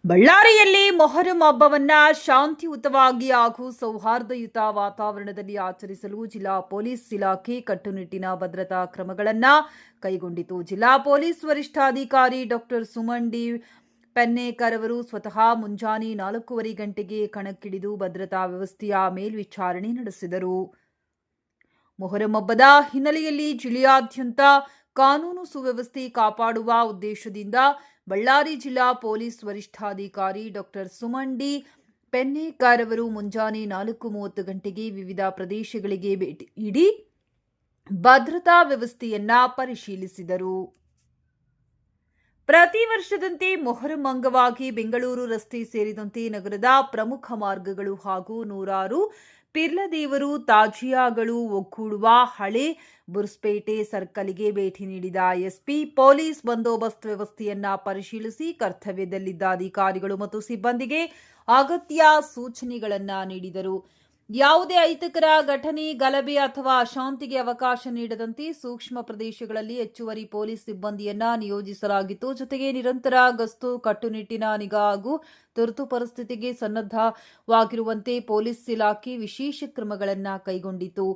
ಬಳ್ಳಾರಿಯಲ್ಲಿ ಮೊಹರಂ ಹಬ್ಬವನ್ನ ಶಾಂತಿಯುತವಾಗಿ ಹಾಗೂ ಸೌಹಾರ್ದಯುತ ವಾತಾವರಣದಲ್ಲಿ ಆಚರಿಸಲು ಜಿಲ್ಲಾ ಪೊಲೀಸ್ ಇಲಾಖೆ ಕಟ್ಟುನಿಟ್ಟಿನ ಭದ್ರತಾ ಕ್ರಮಗಳನ್ನು ಕೈಗೊಂಡಿತು. ಜಿಲ್ಲಾ ಪೊಲೀಸ್ ವರಿಷ್ಠಾಧಿಕಾರಿ ಡಾಕ್ಟರ್ ಸುಮನ್ ಡಿ ಪೆನ್ನೇಕರ್ ಅವರು ಸ್ವತಃ ಮುಂಜಾನೆ 4:15 ಗಂಟೆಗೆ ಕಣಕ್ಕಿಳಿದು ಭದ್ರತಾ ವ್ಯವಸ್ಥೆಯ ಮೇಲ್ವಿಚಾರಣೆ ನಡೆಸಿದರು. ಮೊಹರಂ ಹಬ್ಬದ ಹಿನ್ನೆಲೆಯಲ್ಲಿ ಜಿಲ್ಲೆಯಾದ್ಯಂತ ಕಾನೂನು ಸುವ್ಯವಸ್ಥೆ ಕಾಪಾಡುವ ಉದ್ದೇಶದಿಂದ ಬಳ್ಳಾರಿ ಜಿಲ್ಲಾ ಪೊಲೀಸ್ ವರಿಷ್ಠಾಧಿಕಾರಿ ಡಾಕ್ಟರ್ ಸುಮನ್ ಡಿ ಪೆನ್ನೇಕರ್ ಅವರು ಮುಂಜಾನೆ 4:30 ಗಂಟೆಗೆ ವಿವಿಧ ಪ್ರದೇಶಗಳಿಗೆ ಭೇಟಿ ನೀಡಿ ಭದ್ರತಾ ವ್ಯವಸ್ಥೆಯನ್ನ ಪರಿಶೀಲಿಸಿದರು. ಪ್ರತಿ ವರ್ಷದಂತೆ ಮೊಹರಂ ಅಂಗವಾಗಿ ಬೆಂಗಳೂರು ರಸ್ತೆ ಸೇರಿದಂತೆ ನಗರದ ಪ್ರಮುಖ ಮಾರ್ಗಗಳು ಹಾಗೂ ನೂರಾರು ಪಿರ್ಲದೇವರು ತಾಜಿಯಾಗಳು ಒಗ್ಗೂಡುವ ಹಳೆ ಬುರ್ಸ್ಪೇಟೆ ಸರ್ಕಲ್ಗೆ ಭೇಟಿ ನೀಡಿದ ಎಸ್ಪಿ ಪೊಲೀಸ್ ಬಂದೋಬಸ್ತ್ ವ್ಯವಸ್ಥೆಯನ್ನ ಪರಿಶೀಲಿಸಿ ಕರ್ತವ್ಯದಲ್ಲಿದ್ದ ಅಧಿಕಾರಿಗಳು ಮತ್ತು ಸಿಬ್ಬಂದಿಗೆ ಅಗತ್ಯ ಸೂಚನೆಗಳನ್ನ ನೀಡಿದರು. ಯಾವುದೇ ಅಹಿತಕರ ಘಟನೆ, ಗಲಭೆ ಅಥವಾ ಅಶಾಂತಿಗೆ ಅವಕಾಶ ನೀಡದಂತೆ ಸೂಕ್ಷ್ಮ ಪ್ರದೇಶಗಳಲ್ಲಿ ಹೆಚ್ಚುವರಿ ಪೊಲೀಸ್ ಸಿಬ್ಬಂದಿಯನ್ನ ನಿಯೋಜಿಸಲಾಗಿತ್ತು. ಜೊತೆಗೆ ನಿರಂತರ ಗಸ್ತು, ಕಟ್ಟುನಿಟ್ಟಿನ ನಿಗಾ ಹಾಗೂ ತುರ್ತು ಪರಿಸ್ಥಿತಿಗೆ ಸನ್ನದ್ಧವಾಗಿರುವಂತೆ ಪೊಲೀಸ್ ಇಲಾಖೆ ವಿಶೇಷ ಕ್ರಮಗಳನ್ನು ಕೈಗೊಂಡಿತು.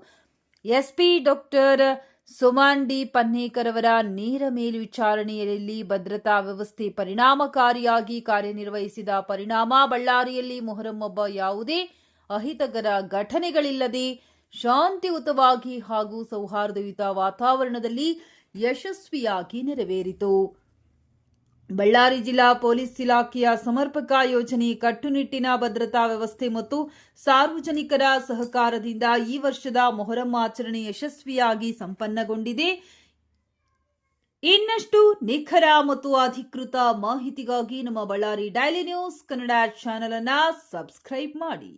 SP doctor Suman D Pannekar ಅವರ ನೇರ ಮೇಲ್ವಿಚಾರಣೆಯಲ್ಲಿ ಭದ್ರತಾ ವ್ಯವಸ್ಥೆ ಪರಿಣಾಮಕಾರಿಯಾಗಿ ಕಾರ್ಯನಿರ್ವಹಿಸಿದ ಪರಿಣಾಮ ಬಳ್ಳಾರಿಯಲ್ಲಿ ಮೊಹರಂ ಹಬ್ಬ ಯಾವುದೇ ಅಹಿತಕರ ಘಟನೆಗಳಿಲ್ಲದೆ ಶಾಂತಿಯುತವಾಗಿ ಹಾಗೂ ಸೌಹಾರ್ದಯುತ ವಾತಾವರಣದಲ್ಲಿ ಯಶಸ್ವಿಯಾಗಿ ನೆರವೇರಿತು. ಬಳ್ಳಾರಿ ಜಿಲ್ಲಾ ಪೊಲೀಸ್ ಇಲಾಖೆಯ ಸಮರ್ಪಕ ಯೋಜನೆ, ಕಟ್ಟುನಿಟ್ಟಿನ ಭದ್ರತಾ ವ್ಯವಸ್ಥೆ ಮತ್ತು ಸಾರ್ವಜನಿಕರ ಸಹಕಾರದಿಂದ ಈ ವರ್ಷದ ಮೊಹರಂ ಆಚರಣೆ ಯಶಸ್ವಿಯಾಗಿ ಸಂಪನ್ನಗೊಂಡಿದೆ. ಇನ್ನಷ್ಟು ನಿಖರ ಮತ್ತು ಅಧಿಕೃತ ಮಾಹಿತಿಗಾಗಿ ನಮ್ಮ Ballari daily news Kannada channel ಅನ್ನು ಸಬ್ಸ್ಕ್ರೈಬ್ ಮಾಡಿ.